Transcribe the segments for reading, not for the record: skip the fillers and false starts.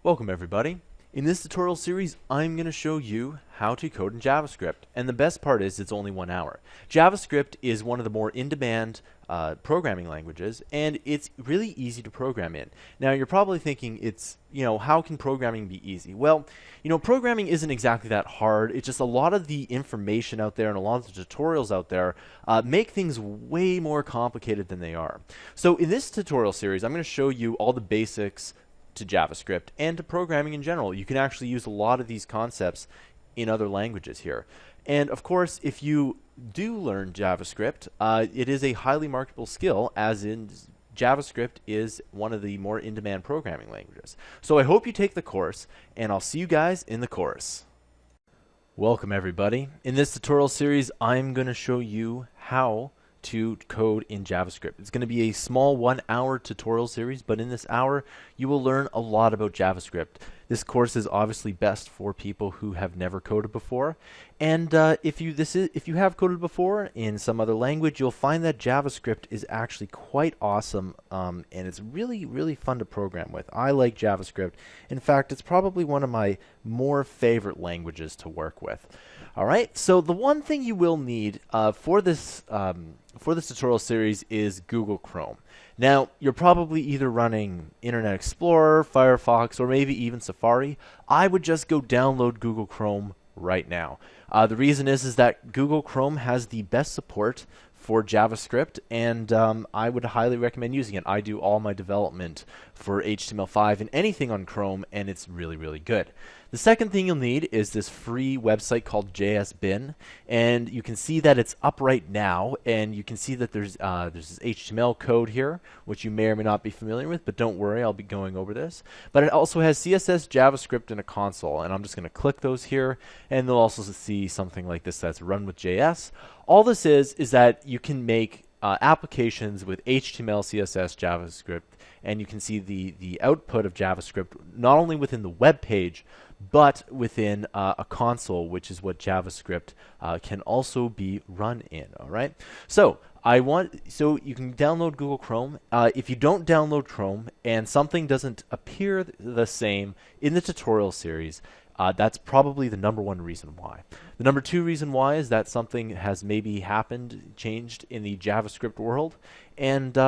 Welcome everybody. In this tutorial series, I'm going to show you how to code in JavaScript. And the best part is it's only 1 hour. JavaScript is one of the more in-demand programming languages, and it's really easy to program in. Now, you're probably thinking how can programming be easy? Well, programming isn't exactly that hard. It's just a lot of the information out there and a lot of the tutorials out there make things way more complicated than they are. So in this tutorial series, I'm going to show you all the basics to JavaScript and to programming in general. You can actually use a lot of these concepts in other languages here. And of course, if you do learn JavaScript, it is a highly marketable skill, as in JavaScript is one of the more in-demand programming languages. So I hope you take the course, and I'll see you guys in the course. Welcome everybody. In this tutorial series, I'm going to show you how to code in JavaScript. It's going to be a small 1-hour tutorial series, but in this hour you will learn a lot about JavaScript. This course is obviously best for people who have never coded before, and if you have coded before in some other language, you'll find that JavaScript is actually quite awesome, and it's really fun to program with. I like JavaScript. In fact, it's probably one of my more favorite languages to work with. Alright, so the one thing you will need for this tutorial series is Google Chrome. Now, you're probably either running Internet Explorer, Firefox, or maybe even Safari. I would just go download Google Chrome right now. The reason is that Google Chrome has the best support for JavaScript, and I would highly recommend using it. I do all my development for HTML5 and anything on Chrome, and it's really good. The second thing you'll need is this free website called JSBin, and you can see that it's up right now, and you can see that there's this HTML code here, which you may or may not be familiar with, but don't worry, I'll be going over this. But it also has CSS, JavaScript, and a console, and I'm just going to click those here, and they'll also see something like this that's run with JS. All this is that you can make applications with HTML, CSS, JavaScript, and you can see the output of JavaScript not only within the web page, but within a console, which is what JavaScript can also be run in. All right. So you can download Google Chrome. If you don't download Chrome and something doesn't appear the same in the tutorial series, that's probably the #1 reason why. The #2 reason why is that something has maybe changed in the JavaScript world, and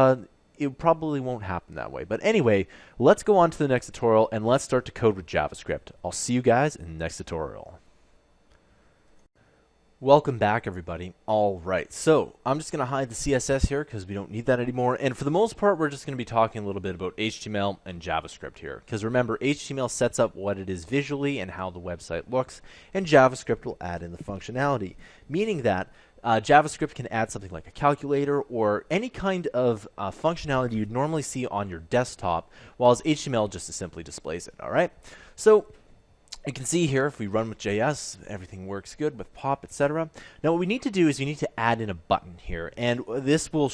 it probably won't happen that way. But anyway, let's go on to the next tutorial and let's start to code with JavaScript. I'll see you guys in the next tutorial. Welcome back everybody. Alright, so I'm just going to hide the CSS here because we don't need that anymore, and for the most part we're just going to be talking a little bit about HTML and JavaScript here, because remember, HTML sets up what it is visually and how the website looks, and JavaScript will add in the functionality, meaning that JavaScript can add something like a calculator or any kind of functionality you'd normally see on your desktop, while HTML just simply displays it. Alright, so you can see here, if we run with JS, everything works good with pop, etc. Now what we need to do is we need to add in a button here, and this will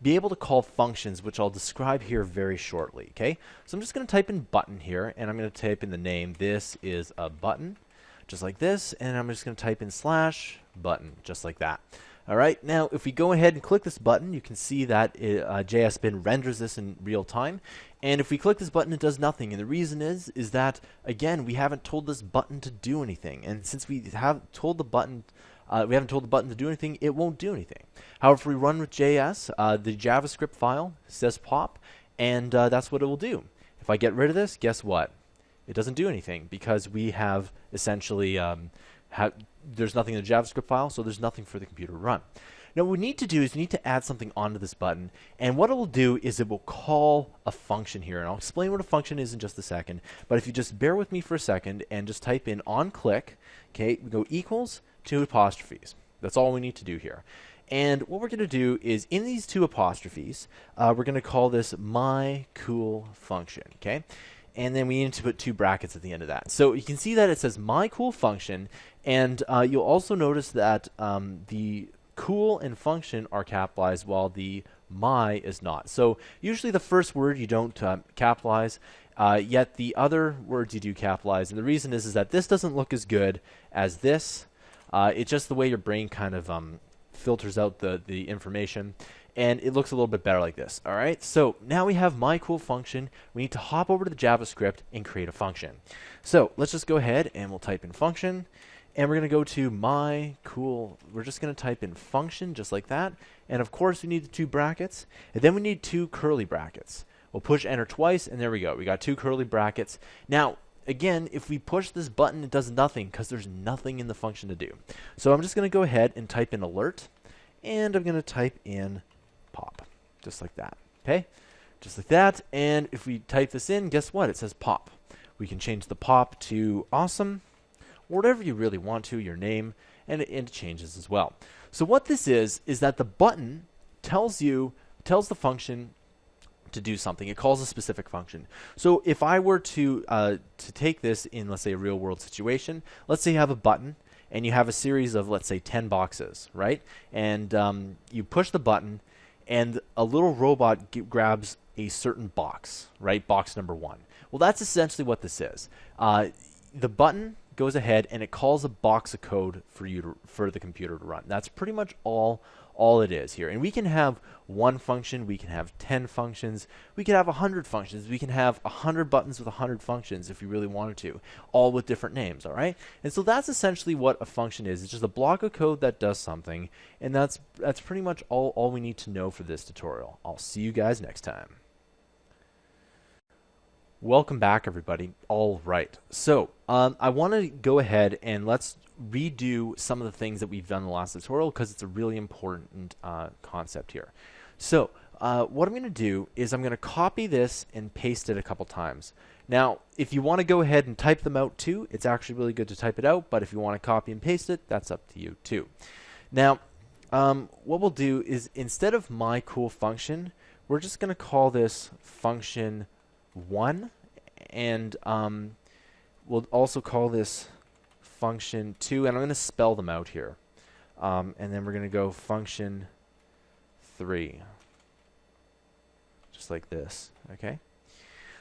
be able to call functions, which I'll describe here very shortly. Okay, so I'm just going to type in button here, and I'm going to type in the name. This is a button, just like this, and I'm just going to type in /button, just like that. Alright, now if we go ahead and click this button, you can see that JSBin renders this in real time. And if we click this button, it does nothing. And the reason is that, again, we haven't told this button to do anything. And since we haven't told the button to do anything, it won't do anything. However, if we run with JS, the JavaScript file says pop, and that's what it will do. If I get rid of this, guess what? It doesn't do anything, because we have essentially there's nothing in the JavaScript file, so there's nothing for the computer to run. Now what we need to do is we need to add something onto this button, and what it will do is it will call a function here, and I'll explain what a function is in just a second, but if you just bear with me for a second and just type in onClick, okay, we go equals 2 apostrophes. That's all we need to do here. And what we're going to do is in these 2 apostrophes, we're going to call this myCoolFunction, okay? And then we need to put 2 brackets at the end of that. So you can see that it says myCoolFunction, and you'll also notice that the cool and function are capitalized while the my is not. So usually the first word you don't capitalize, yet the other words you do capitalize. And the reason is that this doesn't look as good as this. It's just the way your brain kind of filters out the information. and it looks a little bit better like this. All right, so now we have my cool function. We need to hop over to the JavaScript and create a function. So let's just go ahead and we'll type in function, and we're going to go to my cool. We're just going to type in function just like that, and of course we need the 2 brackets, and then we need 2 curly brackets. We'll push enter twice, and there we go. We got 2 curly brackets. Now again, if we push this button, it does nothing because there's nothing in the function to do. So I'm just going to go ahead and type in alert, and I'm going to type in pop, just like that. Okay, just like that. And if we type this in, guess what? It says pop. We can change the pop to awesome, or whatever you really want to, your name, and it changes as well. So what this is that the button tells the function to do something. It calls a specific function. So if I were to take this in, let's say, a real world situation, let's say you have a button and you have a series of, let's say, 10 boxes, right? And you push the button, and a little robot grabs a certain box, right? Box number 1. Well, that's essentially what this is. The button goes ahead and it calls a box of code for the computer to run. That's pretty much all it is here. And we can have 1 function, we can have 10 functions, we can have 100 functions, we can have 100 buttons with 100 functions if we really wanted to, all with different names, all right? And so that's essentially what a function is. It's just a block of code that does something, and that's pretty much all we need to know for this tutorial. I'll see you guys next time. Welcome back, everybody. All right, so I want to go ahead and let's redo some of the things that we've done in the last tutorial because it's a really important concept here. So what I'm going to do is I'm going to copy this and paste it a couple times. Now, if you want to go ahead and type them out too, it's actually really good to type it out, but if you want to copy and paste it, that's up to you too. Now, what we'll do is instead of my cool function, we're just going to call this function 1, and we'll also call this function 2, and I'm going to spell them out here. And then we're going to go function 3, just like this. Okay.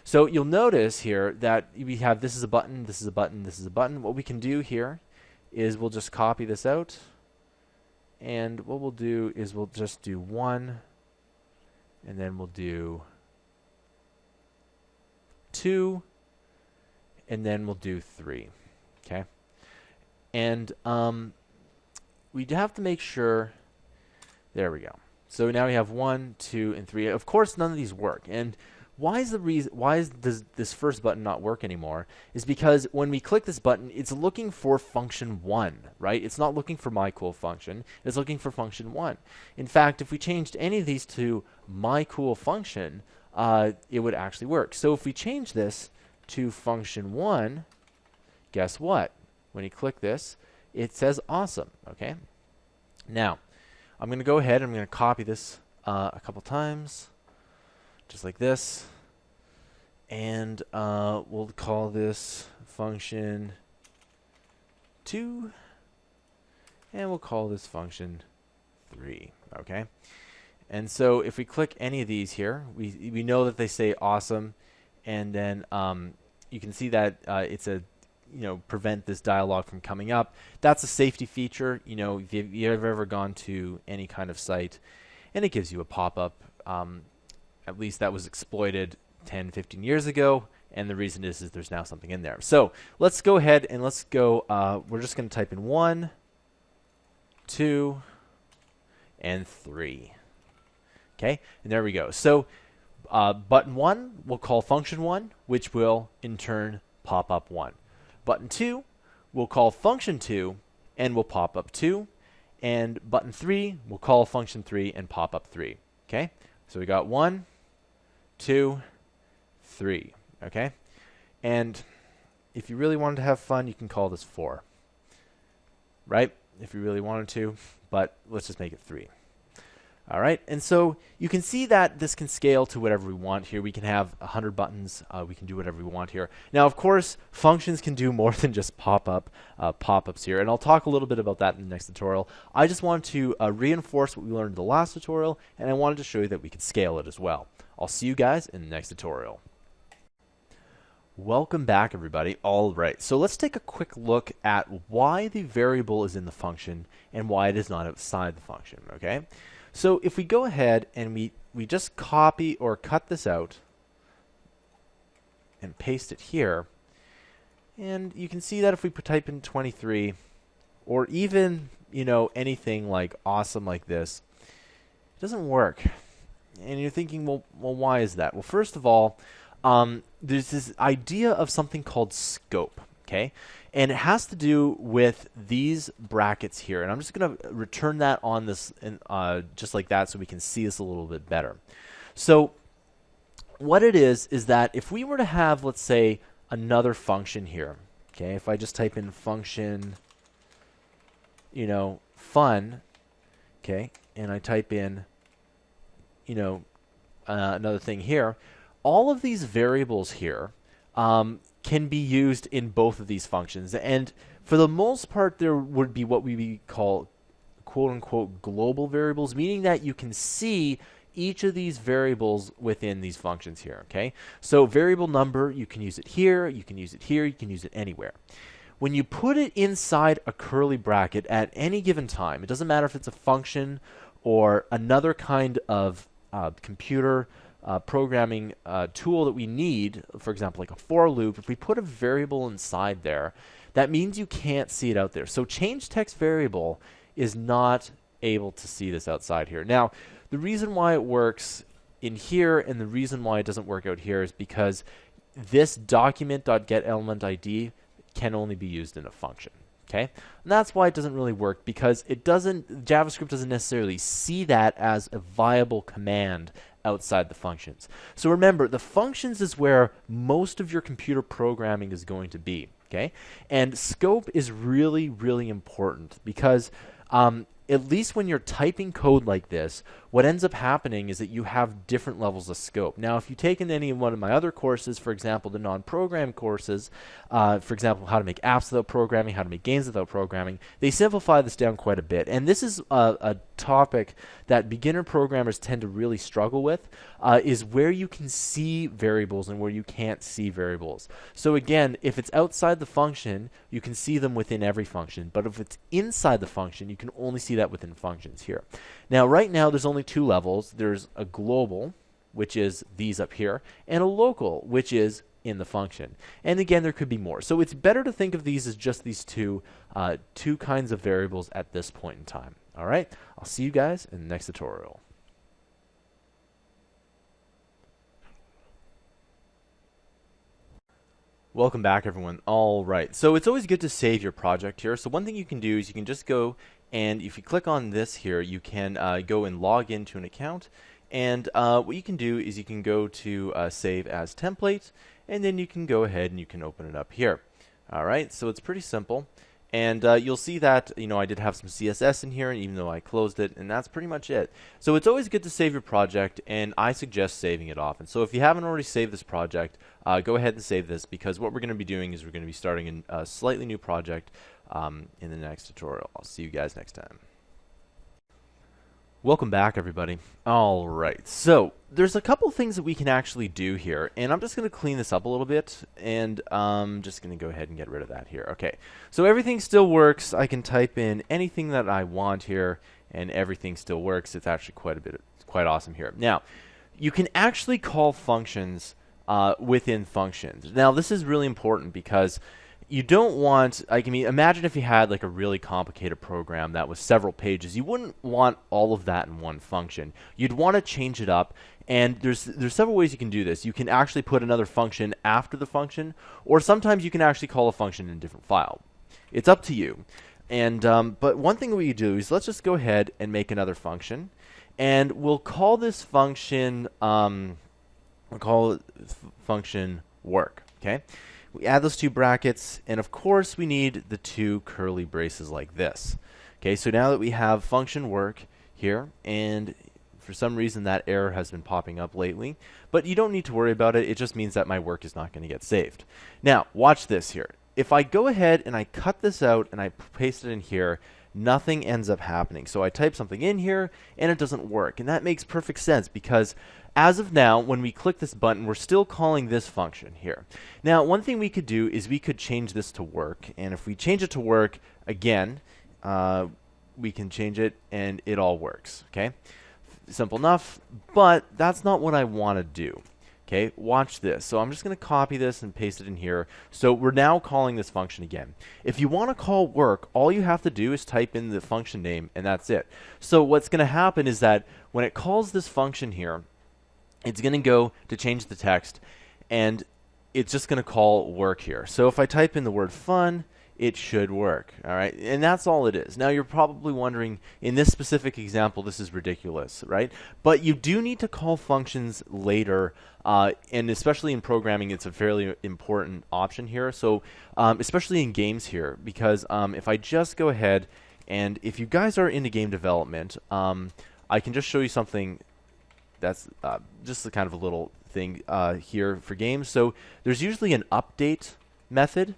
So you'll notice here that we have this is a button, this is a button, this is a button. What we can do here is we'll just copy this out, and what we'll do is we'll just do 1, and then we'll do 2, and then we'll do 3. Okay. And we have to make sure, there we go. So now we have 1, 2, and 3. Of course, none of these work. And why does this first button not work anymore? Is because when we click this button, it's looking for function 1, right? It's not looking for my cool function. It's looking for function 1. In fact, if we changed any of these to my cool function, it would actually work. So if we change this to function 1, guess what? When you click this, it says awesome. Okay. Now, I'm going to go ahead and I'm going to copy this a couple times, just like this, and we'll call this function 2, and we'll call this function 3. Okay. And so if we click any of these here, we know that they say awesome, and then you can see that it's a prevent this dialog from coming up. That's a safety feature. If you've ever gone to any kind of site and it gives you a pop-up, at least that was exploited 10, 15 years ago, and the reason is there's now something in there. So let's go ahead and let's go, we're just going to type in 1, 2, and 3. Okay, and there we go. So button 1 will call function 1, which will in turn pop up 1. Button 2 will call function 2 and will pop up 2. And button 3 will call function 3 and pop up 3. Okay, so we got 1, 2, 3. Okay, and if you really wanted to have fun, you can call this 4. Right, if you really wanted to, but let's just make it 3. All right, and so you can see that this can scale to whatever we want here. We can have 100 buttons. We can do whatever we want here. Now, of course, functions can do more than just pop-ups here, and I'll talk a little bit about that in the next tutorial. I just wanted to reinforce what we learned in the last tutorial, and I wanted to show you that we can scale it as well. I'll see you guys in the next tutorial. Welcome back, everybody. All right, so let's take a quick look at why the variable is in the function and why it is not outside the function. Okay. So if we go ahead and we just copy or cut this out and paste it here, and you can see that if we type in 23 or even, anything like awesome like this, it doesn't work. And you're thinking, well, why is that? Well, first of all, there's this idea of something called scope, okay? And it has to do with these brackets here. And I'm just going to return that on this just like that so we can see this a little bit better. So what it is that if we were to have, let's say, another function here, okay? If I just type in function, fun, okay? And I type in, another thing here, all of these variables here can be used in both of these functions. And for the most part, there would be what we call quote-unquote global variables, meaning that you can see each of these variables within these functions here, okay? So variable number, you can use it here, you can use it here, you can use it anywhere. When you put it inside a curly bracket at any given time, it doesn't matter if it's a function or another kind of computer programming tool that we need, for example, like a for loop, if we put a variable inside there, that means you can't see it out there. So change text variable is not able to see this outside here. Now, the reason why it works in here and the reason why it doesn't work out here is because this document.getElementID can only be used in a function. Okay, and that's why it doesn't really work, because JavaScript doesn't necessarily see that as a viable command outside the functions. So remember, the functions is where most of your computer programming is going to be. Okay, and scope is really, really important because at least when you're typing code like this, what ends up happening is that you have different levels of scope. Now, if you take in any one of my other courses, for example, the non-program courses, for example, how to make apps without programming, how to make games without programming, they simplify this down quite a bit. And this is a topic that beginner programmers tend to really struggle with, is where you can see variables and where you can't see variables. So again, if it's outside the function, you can see them within every function. But if it's inside the function, you can only see that within functions here. Now, right now, there's only two levels. There's a global, which is these up here, and a local, which is in the function. And again, there could be more. So it's better to think of these as just these two kinds of variables at this point in time. All right, I'll see you guys in the next tutorial. Welcome back, everyone. All right, so it's always good to save your project here. So one thing you can do is you can just go, and if you click on this here, you can go and log into an account. And what you can do is you can go to save as template, and then you can go ahead and you can open it up here. All right, so it's pretty simple. And you'll see that, I did have some CSS in here, even though I closed it, and that's pretty much it. So it's always good to save your project, and I suggest saving it often. So if you haven't already saved this project, go ahead and save this, because what we're going to be doing is we're going to be starting a slightly new project in the next tutorial. I'll see you guys next time. Welcome back, everybody. All right, so there's a couple things that we can actually do here, and I'm just going to clean this up a little bit, and I'm just going to go ahead and get rid of that here. Okay, so everything still works. I can type in anything that I want here, and everything still works. It's actually quite awesome here. Now, you can actually call functions within functions. Now, this is really important because you don't want, imagine if you had like a really complicated program that was several pages. You wouldn't want all of that in one function. You'd want to change it up, and there's several ways you can do this. You can actually put another function after the function, or sometimes you can actually call a function in a different file. It's up to you. And but one thing we do is let's just go ahead and make another function, and we'll call this function function work. Okay. We add those two brackets, and of course we need the two curly braces like this. Okay, so now that we have function work here, and for some reason that error has been popping up lately, but you don't need to worry about it. It just means that my work is not going to get saved. Now, watch this here. If I go ahead and I cut this out and I paste it in here, nothing ends up happening. So I type something in here and it doesn't work, and that makes perfect sense because as of now, when we click this button, we're still calling this function here. Now, one thing we could do is we could change this to work, and if we change it to work, again, we can change it and it all works, okay? Simple enough, but that's not what I want to do. Okay, watch this. So I'm just going to copy this and paste it in here. So we're now calling this function again. If you want to call work, all you have to do is type in the function name, and that's it. So what's going to happen is that when it calls this function here, it's going to go to change the text, and it's just going to call work here. So if I type in the word fun, it should work. All right, and that's all it is. Now you're probably wondering, in this specific example, this is ridiculous, right? But you do need to call functions later, and especially in programming, it's a fairly important option here. So especially in games here, because if I just go ahead, and if you guys are into game development, I can just show you something that's just a kind of a little thing here for games. So there's usually an update method.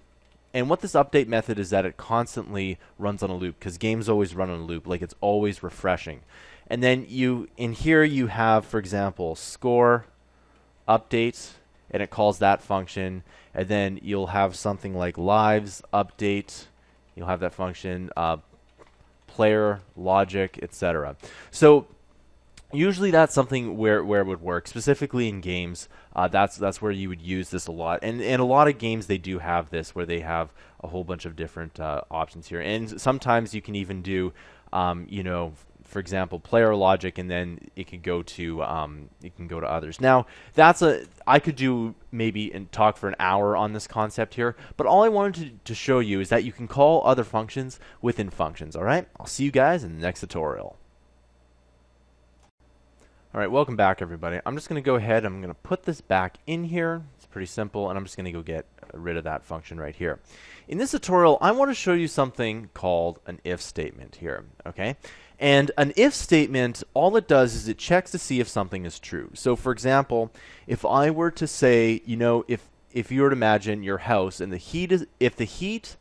And what this update method is that it constantly runs on a loop, because games always run on a loop, like it's always refreshing. And then in here you have, for example, score update, and it calls that function. And then you'll have something like lives update. You'll have that function, player logic, etc. So usually that's something where it would work, specifically in games. That's where you would use this a lot, and a lot of games they do have this, where they have a whole bunch of different options here. And sometimes you can even do, you know, for example, player logic, and then it can go to others. Now I could do maybe and talk for an hour on this concept here, but all I wanted to show you is that you can call other functions within functions. All right, I'll see you guys in the next tutorial. All right, welcome back, everybody. I'm just going to go ahead. I'm going to put this back in here. It's pretty simple, and I'm just going to go get rid of that function right here. In this tutorial, I want to show you something called an if statement here, okay? And an if statement, all it does is it checks to see if something is true. So, for example, if I were to say, you know, if you were to imagine your house and if the heat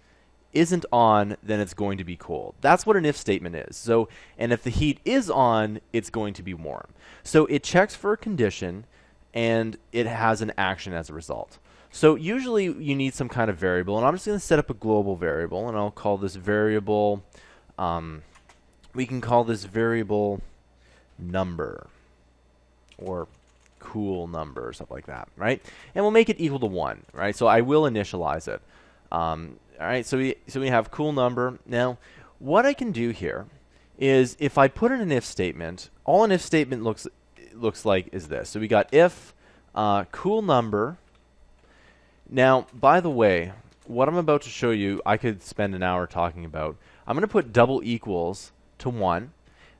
isn't on, then it's going to be cold. That's what an if statement is. So, and if the heat is on, it's going to be warm. So it checks for a condition, and it has an action as a result. So usually you need some kind of variable, and I'm just going to set up a global variable, and I'll call this variable, we can call this variable number, or cool number, or something like that, right? And we'll make it equal to 1, right? So I will initialize it. All right, so we have cool number. Now, what I can do here is if I put in an if statement, all an if statement looks like is this. So we got if cool number. Now, by the way, what I'm about to show you, I could spend an hour talking about. I'm going to put double equals to 1,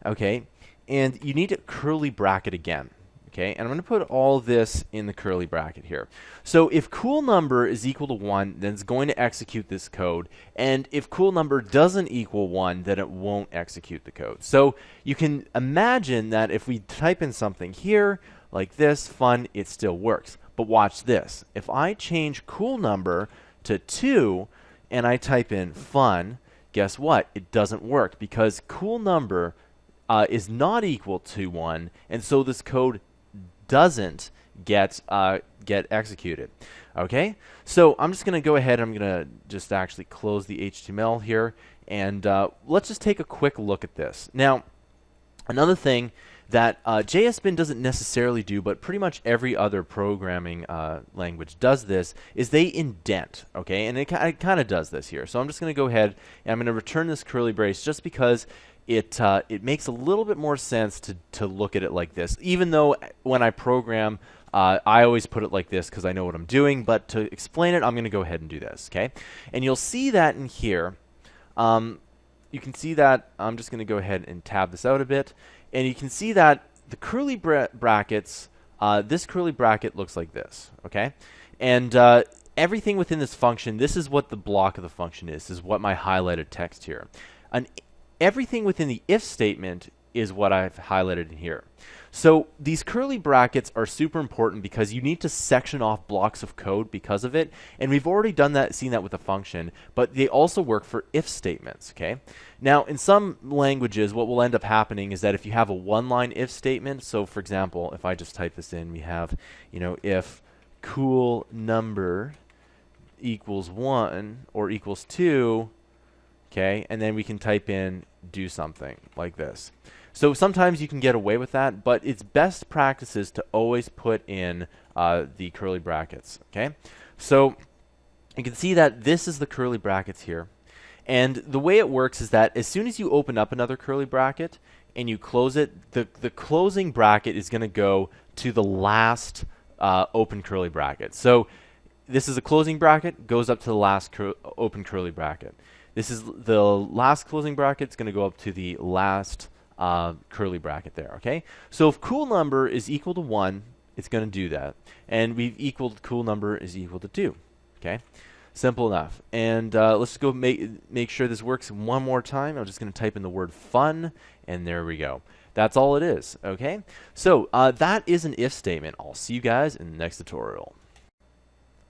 okay? And you need to curly bracket again. Okay, and I'm going to put all this in the curly bracket here. So if cool number is equal to 1, then it's going to execute this code. And if cool number doesn't equal 1, then it won't execute the code. So you can imagine that if we type in something here, like this, fun, it still works. But watch this. If I change cool number to 2, and I type in fun, guess what? It doesn't work, because cool number is not equal to 1, and so this code doesn't get executed. Okay, so I'm just going to go ahead. I'm going to just actually close the HTML here, and let's just take a quick look at this. Now, another thing that JSBin doesn't necessarily do, but pretty much every other programming language does this, is they indent. Okay, and it kind of does this here. So I'm just going to go ahead and I'm going to return this curly brace just because it makes a little bit more sense to look at it like this, even though when I program, I always put it like this because I know what I'm doing, but to explain it, I'm going to go ahead and do this, okay? And you'll see that in here. You can see that, I'm just going to go ahead and tab this out a bit, and you can see that the curly brackets, this curly bracket looks like this, okay? And everything within this function, this is what the block of the function is what my highlighted text here. Everything within the if statement is what I've highlighted in here. So these curly brackets are super important because you need to section off blocks of code because of it. And we've already seen that with a function, but they also work for if statements, okay? Now, in some languages, what will end up happening is that if you have a one-line if statement, so for example, if I just type this in, we have, you know, if cool number equals 1 or equals 2, okay, and then we can type in do something like this. So sometimes you can get away with that, but it's best practices to always put in the curly brackets, okay? So you can see that this is the curly brackets here. And the way it works is that as soon as you open up another curly bracket and you close it, the closing bracket is going to go to the last open curly bracket. So this is a closing bracket, goes up to the last open curly bracket. This is the last closing bracket, it's going to go up to the last curly bracket there, okay? So if cool number is equal to 1, it's going to do that. And we've equaled cool number is equal to 2, okay? Simple enough. And let's just go make sure this works one more time. I'm just going to type in the word fun, and there we go. That's all it is, okay? So that is an if statement. I'll see you guys in the next tutorial.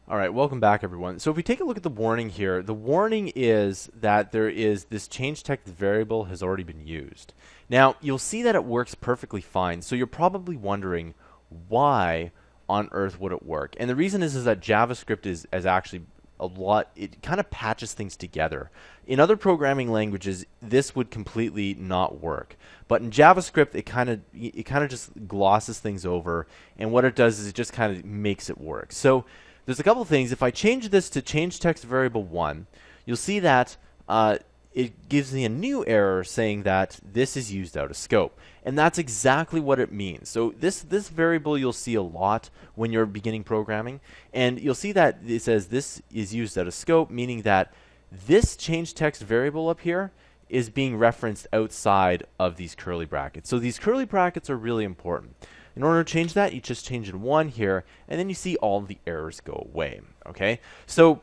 All right, welcome back, everyone. So if we take a look at the warning here, the warning is that there is this change text variable has already been used. Now, you'll see that it works perfectly fine. So you're probably wondering why on earth would it work? And the reason is that JavaScript is actually it kind of patches things together. In other programming languages, this would completely not work. But in JavaScript, it kind of just glosses things over, and what it does is it just kind of makes it work. So there's a couple of things. If I change this to change text variable 1, you'll see that it gives me a new error saying that this is used out of scope. And that's exactly what it means. So this variable you'll see a lot when you're beginning programming. And you'll see that it says this is used out of scope, meaning that this change text variable up here is being referenced outside of these curly brackets. So these curly brackets are really important. In order to change that, you just change in 1 here, and then you see all the errors go away, okay? So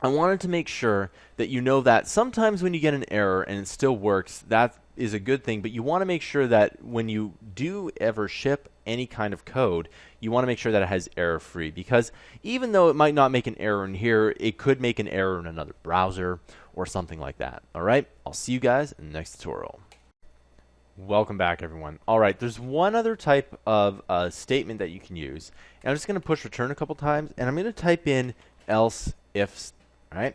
I wanted to make sure that you know that sometimes when you get an error and it still works, that is a good thing, but you want to make sure that when you do ever ship any kind of code, you want to make sure that it has error-free, because even though it might not make an error in here, it could make an error in another browser or something like that, all right? I'll see you guys in the next tutorial. Welcome back, everyone. All right, there's one other type of statement that you can use. And I'm just going to push return a couple times, and I'm going to type in else if, all right?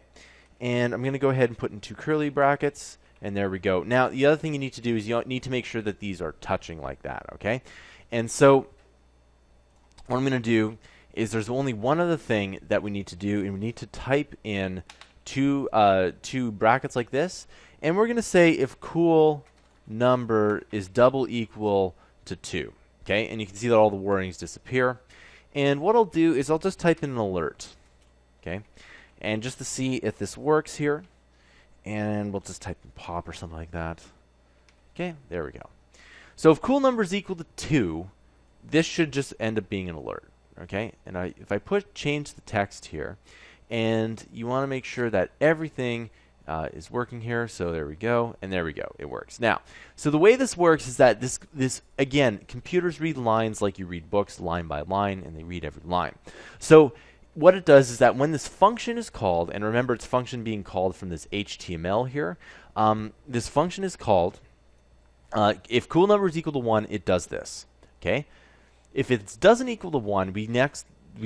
And I'm going to go ahead and put in 2 curly brackets, and there we go. Now, the other thing you need to do is you need to make sure that these are touching like that, okay? And so what I'm going to do is there's only one other thing that we need to do, and we need to type in two brackets like this, and we're going to say if cool number is double equal to 2, okay? And you can see that all the warnings disappear. And what I'll do is I'll just type in an alert, okay? And just to see if this works here, and we'll just type in pop or something like that. Okay, there we go. So if cool number is equal to 2, this should just end up being an alert, okay? And if I change the text here, and you want to make sure that everything is working here, so there we go, and there we go, it works. Now, so the way this works is that this again, computers read lines like you read books line by line, and they read every line. So what it does is that when this function is called, and remember it's function being called from this HTML here, this function is called, if cool number is equal to 1, it does this, okay? If it doesn't equal to 1, we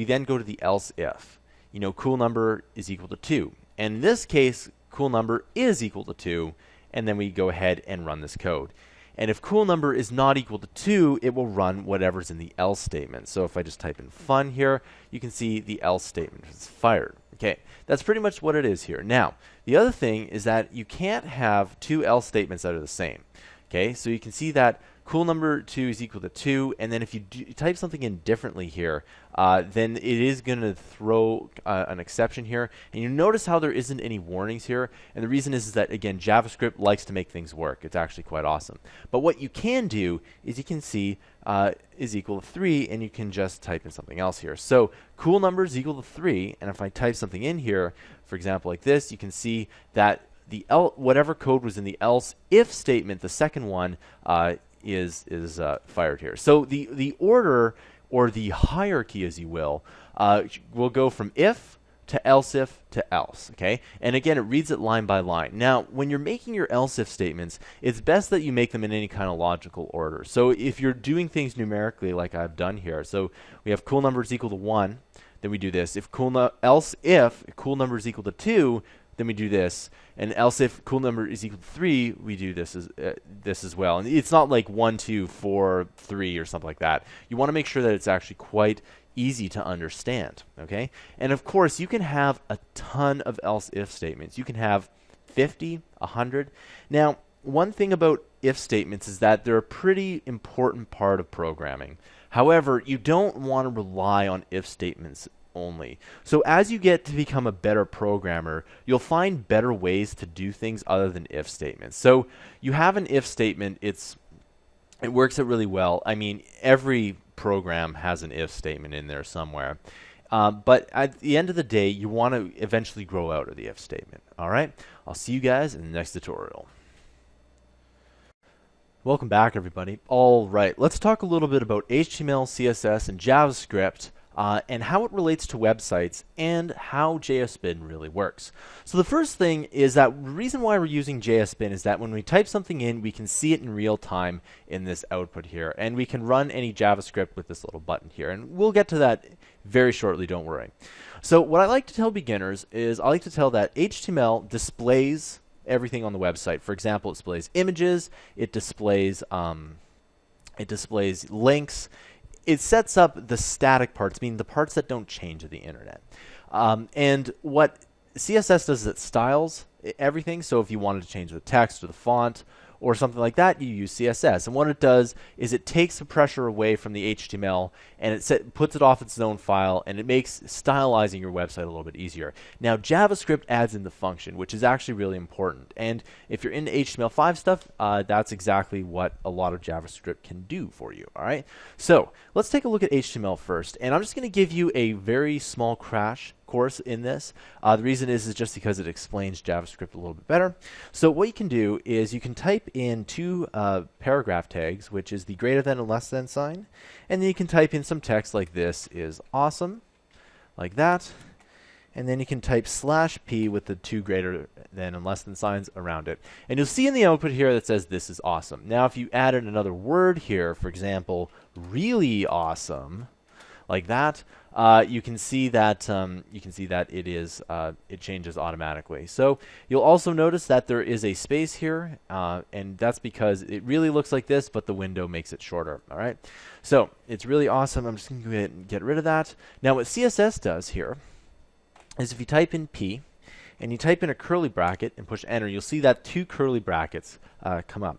then go to the else if. You know, cool number is equal to 2. And in this case, cool number is equal to 2, and then we go ahead and run this code. And if cool number is not equal to 2, it will run whatever's in the else statement. So if I just type in fun here, you can see the else statement is fired. Okay, that's pretty much what it is here. Now, the other thing is that you can't have 2 else statements that are the same. Okay, so you can see that cool number 2 is equal to 2, and then if you type something in differently here, then it is going to throw an exception here. And you notice how there isn't any warnings here, and the reason is that, again, JavaScript likes to make things work. It's actually quite awesome. But what you can do is you can see is equal to 3, and you can just type in something else here. So cool number is equal to 3, and if I type something in here, for example, like this, you can see that whatever code was in the else if statement, the second one, is fired here. So the order, or the hierarchy, as you will go from if to else if to else, okay? And again, it reads it line by line. Now, when you're making your else if statements, it's best that you make them in any kind of logical order. So if you're doing things numerically like I've done here, so we have cool number is equal to 1, then we do this. If else if cool number is equal to 2, then we do this. And else if cool number is equal to 3, we do this as well. And it's not like 1, 2, 4, 3 or something like that. You want to make sure that it's actually quite easy to understand, okay? And of course, you can have a ton of else if statements. You can have 50, 100. Now, one thing about if statements is that they're a pretty important part of programming. However, you don't want to rely on if statements only. So as you get to become a better programmer, you'll find better ways to do things other than if statements. So you have an if statement, it works out really well. I mean, every program has an if statement in there somewhere. But at the end of the day, you want to eventually grow out of the if statement. All right? I'll see you guys in the next tutorial. Welcome back, everybody. All right, let's talk a little bit about HTML, CSS, and JavaScript, and how it relates to websites and how JSBin really works. So the first thing is that the reason why we're using JSBin is that when we type something in, we can see it in real time in this output here, and we can run any JavaScript with this little button here, and we'll get to that very shortly, don't worry. So what I like to tell beginners is I like to tell that HTML displays everything on the website. For example, it displays images, it displays links. It sets up the static parts, meaning the parts that don't change of the internet. And what CSS does is it styles everything. So if you wanted to change the text or the font or something like that, you use CSS. And what it does is it takes the pressure away from the HTML and it puts it off its own file, and it makes stylizing your website a little bit easier. Now, JavaScript adds in the function, which is actually really important. And if you're into HTML5 stuff, that's exactly what a lot of JavaScript can do for you. All right. So let's take a look at HTML first. And I'm just going to give you a very small crash course in this. The reason is just because it explains JavaScript a little bit better. So what you can do is you can type in two paragraph tags, which is the greater than and less than sign, and then you can type in some text like this is awesome, like that, and then you can type /p with the two greater than and less than signs around it. And you'll see in the output here that says this is awesome. Now if you added another word here, for example, really awesome, like that, you can see that it changes automatically. So you'll also notice that there is a space here, and that's because it really looks like this, but the window makes it shorter. All right, so it's really awesome. I'm just going to go ahead and get rid of that. Now what CSS does here is if you type in P and you type in a curly bracket and push enter, you'll see that two curly brackets come up.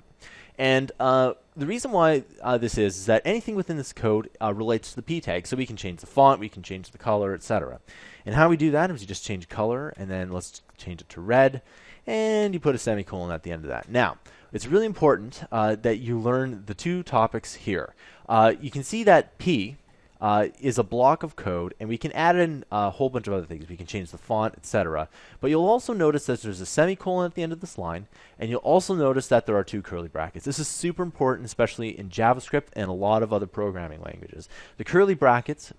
And the reason why this is that anything within this code relates to the P tag. So we can change the font, we can change the color, etc. And how we do that is you just change color, and then let's change it to red, and you put a semicolon at the end of that. Now, it's really important that you learn the two topics here. You can see that P is a block of code, and we can add in a whole bunch of other things. We can change the font, etc. But you'll also notice that there's a semicolon at the end of this line, and you'll also notice that there are two curly brackets. This is super important, especially in JavaScript and a lot of other programming languages. The curly brackets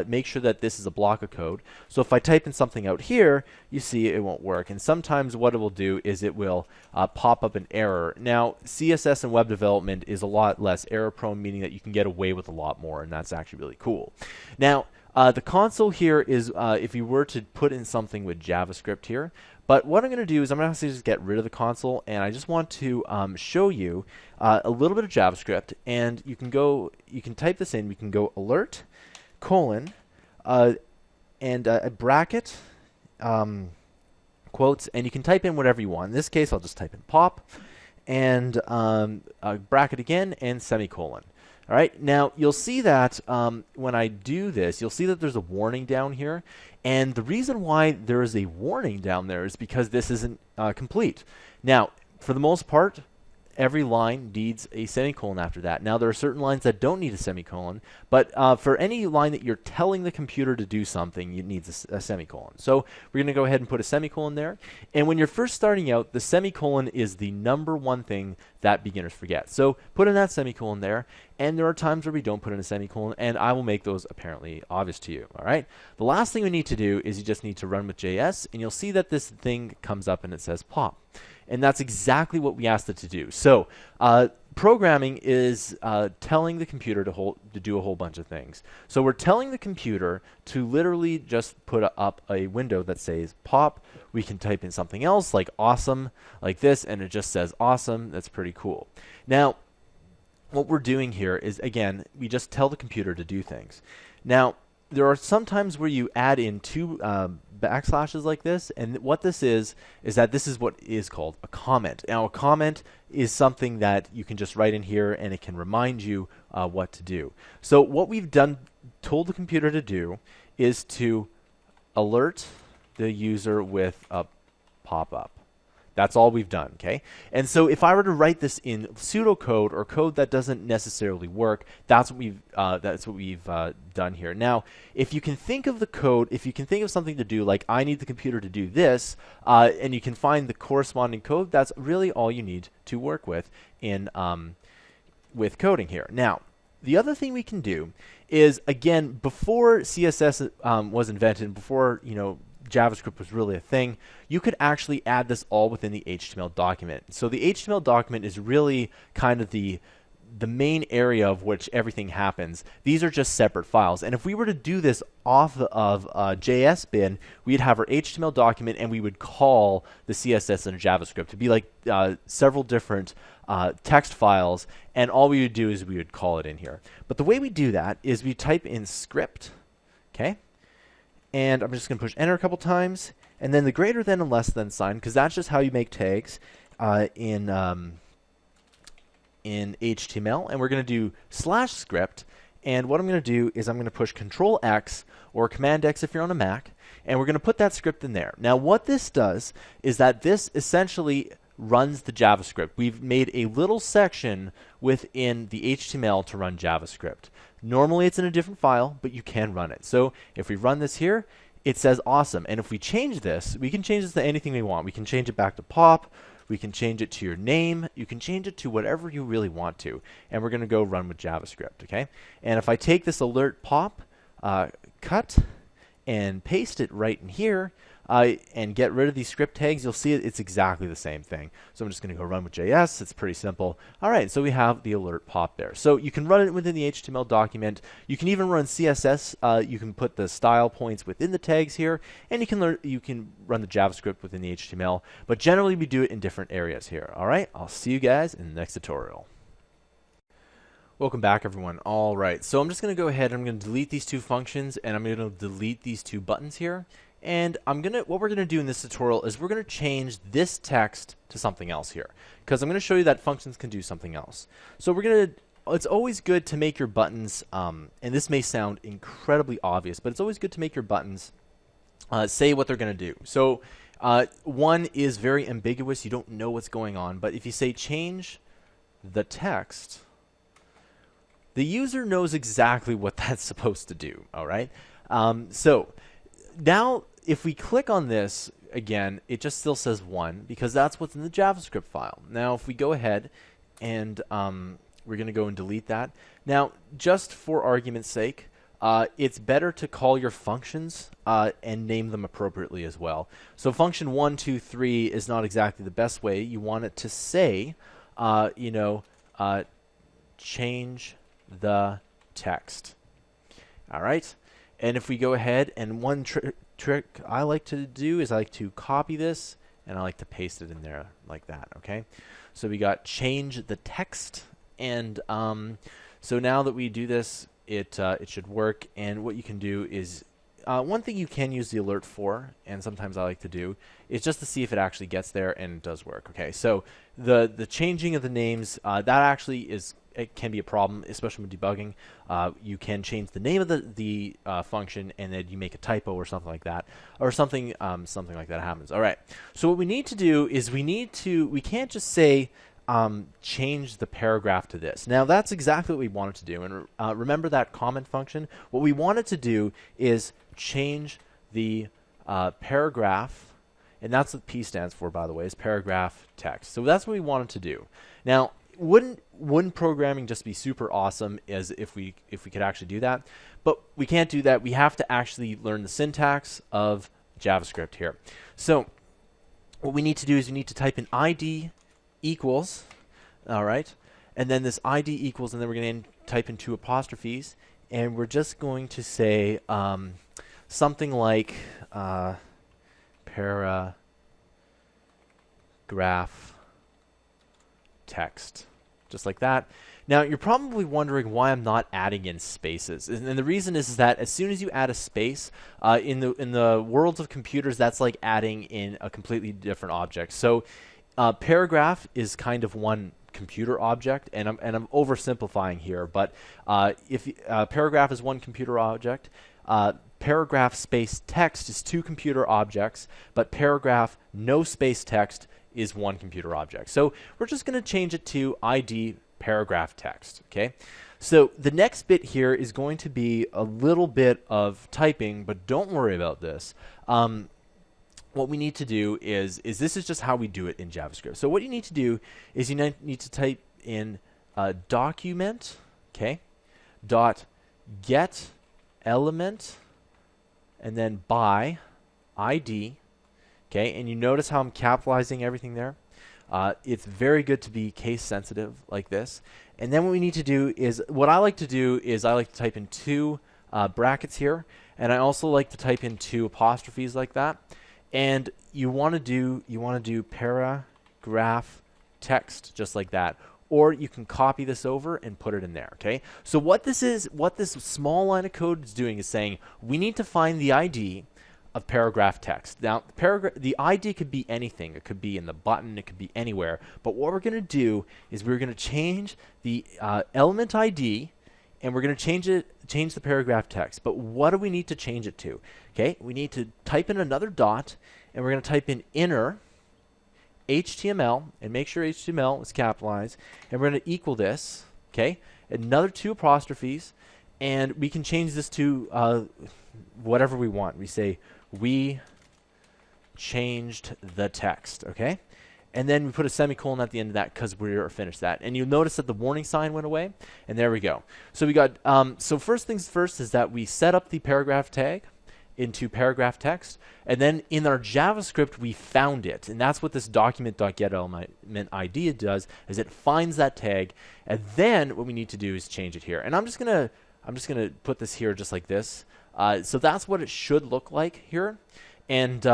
make sure that this is a block of code. So if I type in something out here, you see it won't work. And sometimes what it will do is it will pop up an error. Now, CSS and web development is a lot less error prone, meaning that you can get away with a lot more, and that's actually really cool. Now, the console here is if you were to put in something with JavaScript here. But what I'm going to do is I'm going to just get rid of the console, and I just want to show you a little bit of JavaScript. And you can type this in. We can go alert, colon, and a bracket, quotes, and you can type in whatever you want. In this case, I'll just type in pop, and a bracket again, and semicolon. All right, now you'll see that when I do this, you'll see that there's a warning down here. And the reason why there is a warning down there is because this isn't complete. Now, for the most part, every line needs a semicolon after that. Now, there are certain lines that don't need a semicolon, but for any line that you're telling the computer to do something, it needs a semicolon. So we're going to go ahead and put a semicolon there. And when you're first starting out, the semicolon is the #1 thing that beginners forget. So put in that semicolon there, and there are times where we don't put in a semicolon, and I will make those apparently obvious to you. All right. The last thing we need to do is you just need to run with JS, and you'll see that this thing comes up and it says pop. And that's exactly what we asked it to do. So programming is telling the computer to do a whole bunch of things. So we're telling the computer to literally just put up a window that says pop. We can type in something else like awesome, like this, and it just says awesome. That's pretty cool. Now, what we're doing here is, again, we just tell the computer to do things. Now, there are some times where you add in two backslashes like this, and what this is that this is what is called a comment. Now, a comment is something that you can just write in here, and it can remind you what to do. So what we've told the computer to do is to alert the user with a pop-up. That's all we've done, okay? And so if I were to write this in pseudocode or code that doesn't necessarily work, that's what we've done here. Now, if you can think of the code, if you can think of something to do, like I need the computer to do this, and you can find the corresponding code, that's really all you need to work with in with coding here. Now, the other thing we can do is, again, before CSS was invented, before JavaScript was really a thing, you could actually add this all within the HTML document. So the HTML document is really kind of the main area of which everything happens. These are just separate files. And if we were to do this off of JS bin, we'd have our HTML document and we would call the CSS and JavaScript to be like several different text files, and all we would do is we would call it in here. But the way we do that is we type in script, okay? And I'm just going to push enter a couple times, and then the greater than and less than sign, because that's just how you make tags in HTML. And we're going to do /script, and what I'm going to do is I'm going to push Control X or Command X if you're on a Mac, and we're going to put that script in there. Now what this does is that this essentially runs the JavaScript. We've made a little section within the HTML to run JavaScript. Normally it's in a different file, but you can run it. So if we run this here, it says awesome. And if we change this, we can change this to anything we want. We can change it back to pop. We can change it to your name. You can change it to whatever you really want to. And we're going to go run with JavaScript, okay? And if I take this alert pop, cut, and paste it right in here, and get rid of these script tags, you'll see it's exactly the same thing. So I'm just going to go run with JS. It's pretty simple. All right, so we have the alert pop there. So you can run it within the HTML document. You can even run CSS. You can put the style points within the tags here, and you can run the JavaScript within the HTML. But generally, we do it in different areas here. All right, I'll see you guys in the next tutorial. Welcome back, everyone. All right, so I'm just going to go ahead and I'm going to delete these two functions, and I'm going to delete these two buttons here. And what we're going to do in this tutorial is we're going to change this text to something else here, because I'm going to show you that functions can do something else. So it's always good to make your buttons, and this may sound incredibly obvious, but it's always good to make your buttons say what they're going to do. So one is very ambiguous. You don't know what's going on, but if you say change the text, the user knows exactly what that's supposed to do, all right? So now, if we click on this, again, it just still says 1, because that's what's in the JavaScript file. Now, if we go ahead and we're going to go and delete that. Now, just for argument's sake, it's better to call your functions and name them appropriately as well. So function 1, 2, 3 is not exactly the best way. You want it to say, change the text. All right? And if we go ahead, and one trick I like to do is I like to copy this, and I like to paste it in there like that, okay? So we got change the text, and so now that we do this, it should work. And what you can do is, one thing you can use the alert for, and sometimes I like to do, is just to see if it actually gets there, and it does work, okay? So the changing of the names, that actually it can be a problem, especially when debugging. You can change the name of the function, and then you make a typo or something like that, or something like that happens. All right. So what we need to do is we can't just say change the paragraph to this. Now that's exactly what we wanted to do. And remember that comment function. What we wanted to do is change the paragraph, and that's what P stands for, by the way, is paragraph text. So that's what we wanted to do. Now, wouldn't programming just be super awesome as if we could actually do that? But we can't do that. We have to actually learn the syntax of JavaScript here. So what we need to do is we need to type in ID equals, all right, and then this ID equals, and then we're going to type in 2 apostrophes, and we're just going to say something like paragraph text, just like that. Now, you're probably wondering why I'm not adding in spaces, and the reason is that as soon as you add a space in the worlds of computers, that's like adding in a completely different object. So, paragraph is kind of one computer object, and I'm oversimplifying here, but if paragraph is one computer object, paragraph space text is 2 computer objects, but paragraph no space text is 1 computer object. So we're just going to change it to ID paragraph text, okay? So the next bit here is going to be a little bit of typing, but don't worry about this. What we need to do is this is just how we do it in JavaScript. So what you need to do is you need to type in document, okay, dot get element, and then by ID, okay, and you notice how I'm capitalizing everything there. It's very good to be case sensitive like this. And then what we need to do is, what I like to do is I like to type in 2 brackets here, and I also like to type in 2 apostrophes like that. And you want to do paragraph text just like that, or you can copy this over and put it in there. Okay. So what this small line of code is doing is saying we need to find the ID of paragraph text. Now, the ID could be anything. It could be in the button. It could be anywhere. But what we're going to do is we're going to change the element ID, and we're going to change the paragraph text. But what do we need to change it to? Okay, we need to type in another dot, and we're going to type in inner HTML, and make sure HTML is capitalized, and we're going to equal this. Okay, another 2 apostrophes, and we can change this to whatever we want. We say we changed the text, okay? And then we put a semicolon at the end of that because we're finished that. And you'll notice that the warning sign went away, and there we go. So we got, so first things first is that we set up the paragraph tag into paragraph text, and then in our JavaScript we found it, and that's what this document.getElementID does, is it finds that tag, and then what we need to do is change it here. And I'm just gonna put this here just like this. So that's what it should look like here, and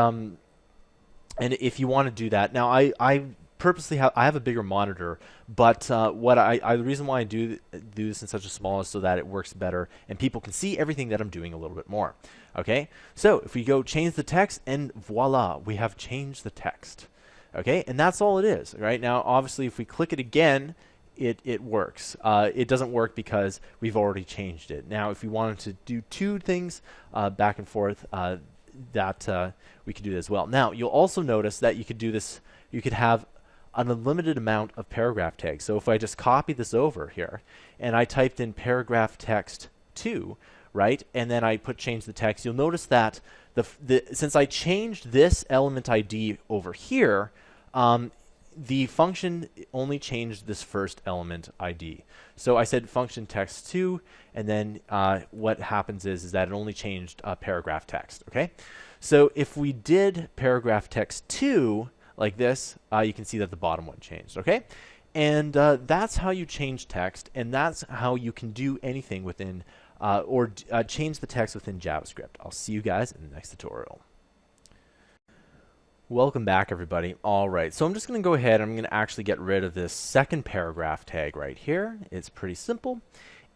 if you want to do that, now I purposely have a bigger monitor, but the reason why I do this in such a small is so that it works better and people can see everything that I'm doing a little bit more. Okay, so if we go change the text, and voila, we have changed the text. Okay, and that's all it is. Right now, obviously, if we click it again, it works. It doesn't work because we've already changed it. Now, if we wanted to do 2 things back and forth, that we could do that as well. Now, you'll also notice that you could do this. You could have an unlimited amount of paragraph tags. So if I just copy this over here, and I typed in paragraph text 2, right, and then I change the text, you'll notice that since I changed this element ID over here, the function only changed this first element ID. So I said function text 2, and then what happens is that it only changed paragraph text. Okay, so if we did paragraph text 2 like this, you can see that the bottom one changed. Okay, and that's how you change text, and that's how you can do anything within change the text within JavaScript. I'll see you guys in the next tutorial. Welcome back, everybody. All right, so I'm just going to go ahead. I'm going to actually get rid of this second paragraph tag right here. It's pretty simple,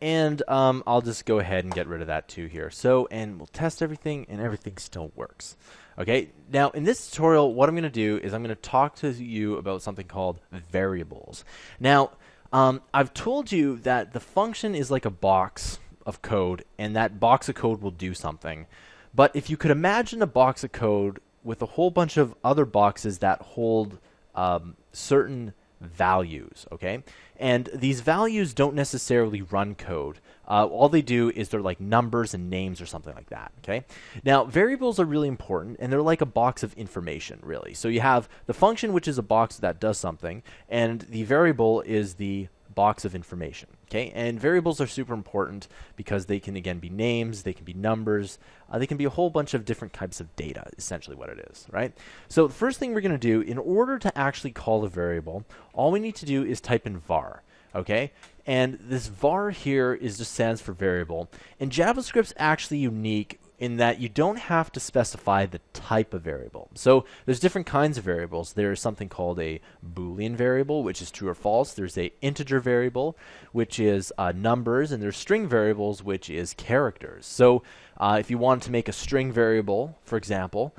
and I'll just go ahead and get rid of that too here. So, and we'll test everything, and everything still works. Okay, now in this tutorial, what I'm going to do is I'm going to talk to you about something called variables. Now, I've told you that the function is like a box of code, and that box of code will do something. But if you could imagine a box of code with a whole bunch of other boxes that hold certain values, okay? And these values don't necessarily run code. All they do is they're like numbers and names or something like that, okay? Now, variables are really important, and they're like a box of information, really. So you have the function, which is a box that does something, and the variable is the box of information. Okay, and variables are super important because they can again be names, they can be numbers, they can be a whole bunch of different types of data, essentially what it is, right? So the first thing we're going to do, in order to actually call a variable, all we need to do is type in var. Okay, and this var here just stands for variable, and JavaScript's actually unique in that you don't have to specify the type of variable. So there's different kinds of variables. There's something called a Boolean variable, which is true or false. There's a integer variable, which is numbers, and there's string variables, which is characters. So if you wanted to make a string variable, for example,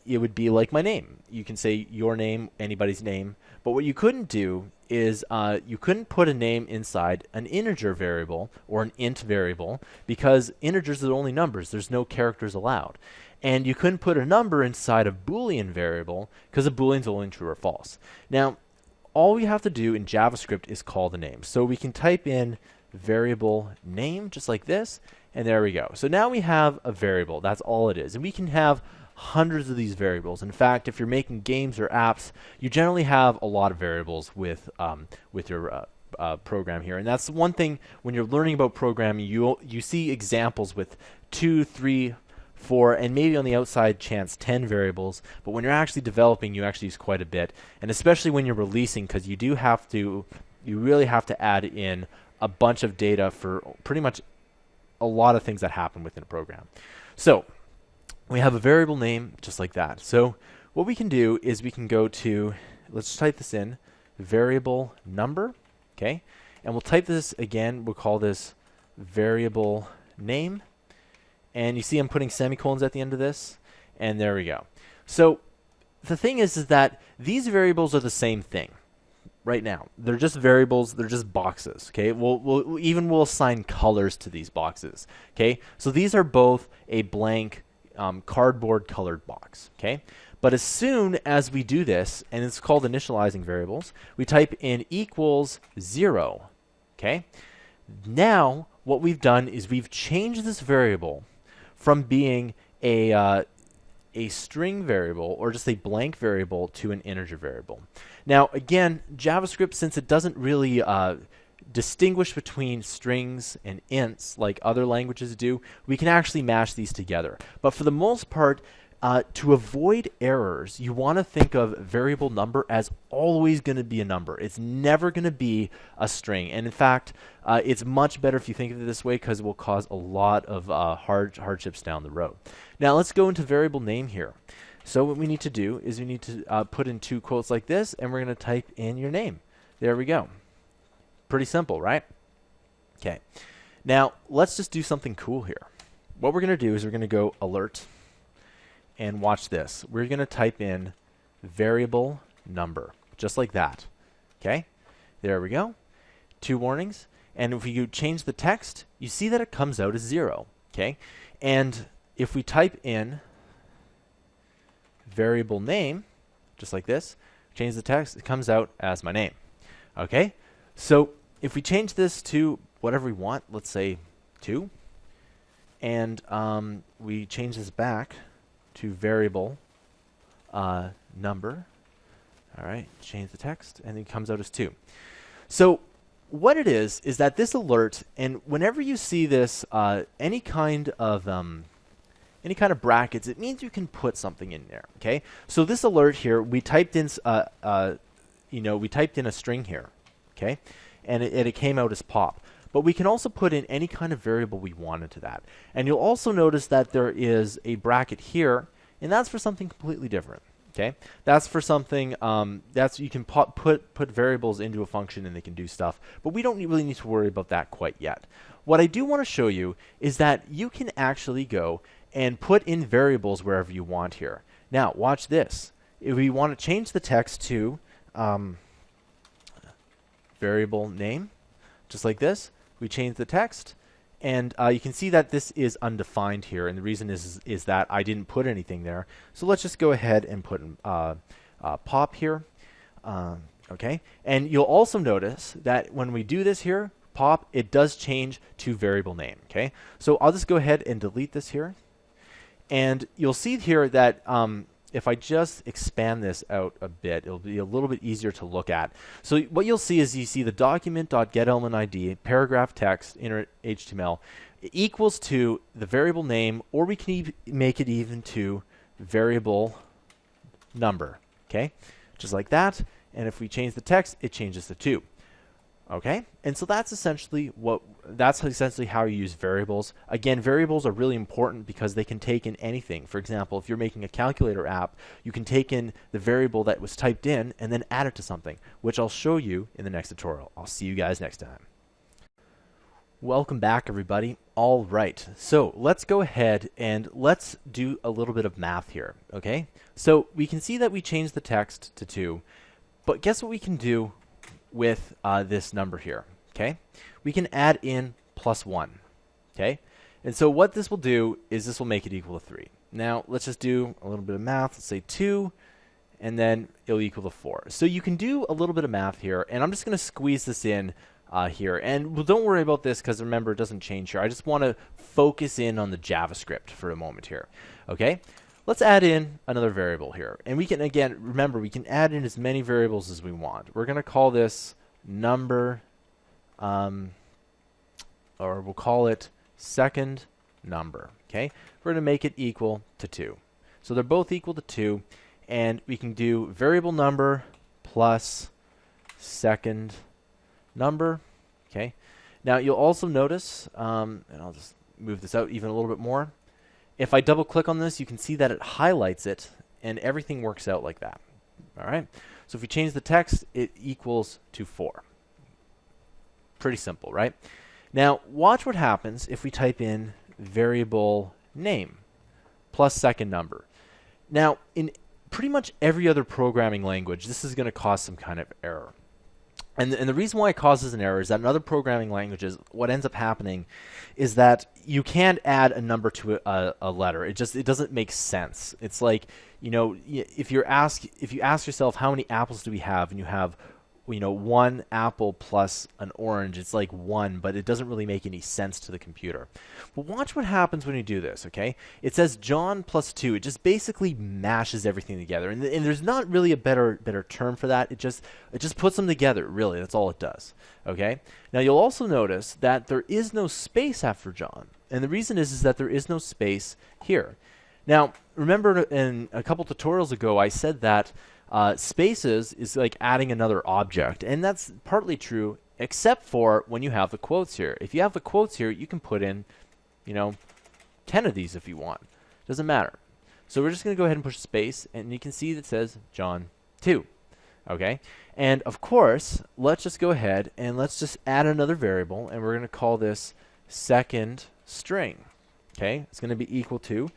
it would be like my name. You can say your name, anybody's name, but what you couldn't do is you couldn't put a name inside an integer variable or an int variable because integers are only numbers. There's no characters allowed. And you couldn't put a number inside a Boolean variable because a Boolean's only true or false. Now, all we have to do in JavaScript is call the name. So we can type in variable name just like this, and there we go. So now we have a variable. That's all it is. And we can have hundreds of these variables. In fact, if you're making games or apps, you generally have a lot of variables with your program here. And that's one thing when you're learning about programming, you see examples with 2, 3, 4, and maybe on the outside chance 10 variables. But when you're actually developing, you actually use quite a bit. And especially when you're releasing, because you really have to add in a bunch of data for pretty much a lot of things that happen within a program. So we have a variable name just like that. So what we can do is we can go to, let's type this in, variable number, okay? And we'll type this again, we'll call this variable name. And you see I'm putting semicolons at the end of this, and there we go. So the thing is that these variables are the same thing right now. They're just variables, they're just boxes, okay? We'll assign colors to these boxes, okay? So these are both a blank cardboard colored box, okay? But as soon as we do this, and it's called initializing variables, we type in equals 0, okay? Now, what we've done is we've changed this variable from being a string variable or just a blank variable to an integer variable. Now, again, JavaScript, since it doesn't really distinguish between strings and ints like other languages do, we can actually mash these together. But for the most part, to avoid errors, you want to think of variable number as always going to be a number. It's never going to be a string. And in fact, it's much better if you think of it this way because it will cause a lot of hardships down the road. Now let's go into variable name here. So what we need to do is we need to put in 2 quotes like this, and we're going to type in your name. There we go. Pretty simple, right? Okay. Now, let's just do something cool here. What we're going to do is we're going to go alert, and watch this. We're going to type in variable number, just like that. Okay? There we go. 2 warnings. And if you change the text, you see that it comes out as 0. Okay? And if we type in variable name, just like this, change the text, it comes out as my name. Okay? So if we change this to whatever we want, let's say 2, and we change this back to variable number, all right, change the text, and it comes out as 2. So what it is that this alert, and whenever you see this, any kind of brackets, it means you can put something in there. Okay, so this alert here, we typed in, we typed in a string here. Okay, and it came out as pop. But we can also put in any kind of variable we want into that. And you'll also notice that there is a bracket here, and that's for something completely different. Okay, that's for something you can put variables into a function and they can do stuff. But we don't really need to worry about that quite yet. What I do want to show you is that you can actually go and put in variables wherever you want here. Now, watch this. If we want to change the text to variable name, just like this, we change the text, and you can see that this is undefined here, and the reason is that I didn't put anything there. So let's just go ahead and put pop here. Okay, and you'll also notice that when we do this here, pop, it does change to variable name. Okay, so I'll just go ahead and delete this here, and you'll see here that if I just expand this out a bit, it'll be a little bit easier to look at. So what you'll see is you see the document.getElementID, paragraph text, inner HTML, equals to the variable name, or we can make it even to variable number, okay? Just like that. And if we change the text, it changes to 2. Okay, and so that's essentially how you use variables. Again, variables are really important because they can take in anything. For example, if you're making a calculator app, you can take in the variable that was typed in and then add it to something, which I'll show you in the next tutorial. I'll see you guys next time. Welcome back, everybody. All right, so let's go ahead and let's do a little bit of math here, okay? So we can see that we changed the text to 2, but guess what we can do with this number here, okay? We can add in +1, okay? And so what this will do is this will make it equal to 3. Now, let's just do a little bit of math. Let's say 2, and then it'll equal to 4. So you can do a little bit of math here, and I'm just going to squeeze this in here. And don't worry about this because, remember, it doesn't change here. I just want to focus in on the JavaScript for a moment here, okay? Let's add in another variable here. And we can, again, remember, we can add in as many variables as we want. We're going to call this number, or we'll call it second number, okay? We're going to make it equal to 2. So they're both equal to 2, and we can do variable number plus second number, okay? Now, you'll also notice, and I'll just move this out even a little bit more. If I double click on this, you can see that it highlights it and everything works out like that. All right. So if we change the text, it equals to 4. Pretty simple, right? Now watch what happens if we type in variable name plus second number. Now in pretty much every other programming language, this is going to cause some kind of error. And the reason why it causes an error is that in other programming languages, what ends up happening is that you can't add a number to a letter. It doesn't make sense. It's like, you know, if you ask yourself how many apples do we have, and you have, you know, 1 apple plus an orange, it's like 1, but it doesn't really make any sense to the computer. But watch what happens when you do this, okay? It says John plus 2. It just basically mashes everything together. And there's not really a better term for that. It just puts them together, really. That's all it does, okay? Now, you'll also notice that there is no space after John. And the reason is that there is no space here. Now, remember in a couple tutorials ago, I said that spaces is like adding another object, and that's partly true, except for when you have the quotes here. If you have the quotes here, you can put in, you know, 10 of these if you want. Doesn't matter. So we're just going to go ahead and push space, and you can see that it says John 2. Okay, and of course, let's just go ahead and let's just add another variable, and we're going to call this second string. Okay, it's going to be equal to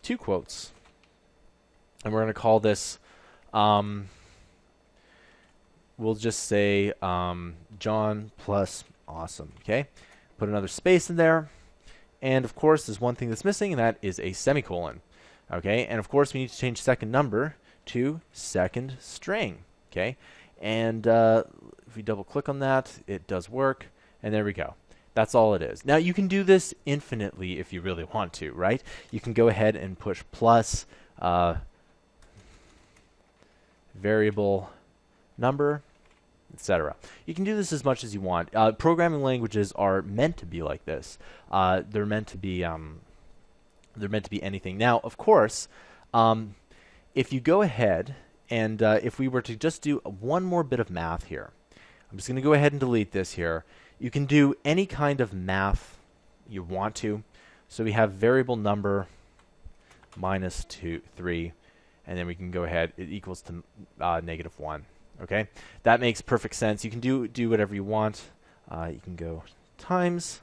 2 quotes. And we're going to call this, we'll just say John plus awesome, okay? Put another space in there. And, of course, there's one thing that's missing, and that is a semicolon, okay? And, of course, we need to change second number to second string, okay? And if we double-click on that, it does work, and there we go. That's all it is. Now, you can do this infinitely if you really want to, right? You can go ahead and push plus variable number, etc. You can do this as much as you want. Programming languages are meant to be like this. They're meant to be anything. Now, of course, if you go ahead and if we were to just do one more bit of math here, I'm just going to go ahead and delete this here. You can do any kind of math you want to. So we have variable number minus 3. And then we can go ahead, it equals to -1, okay? That makes perfect sense. You can do whatever you want. You can go times,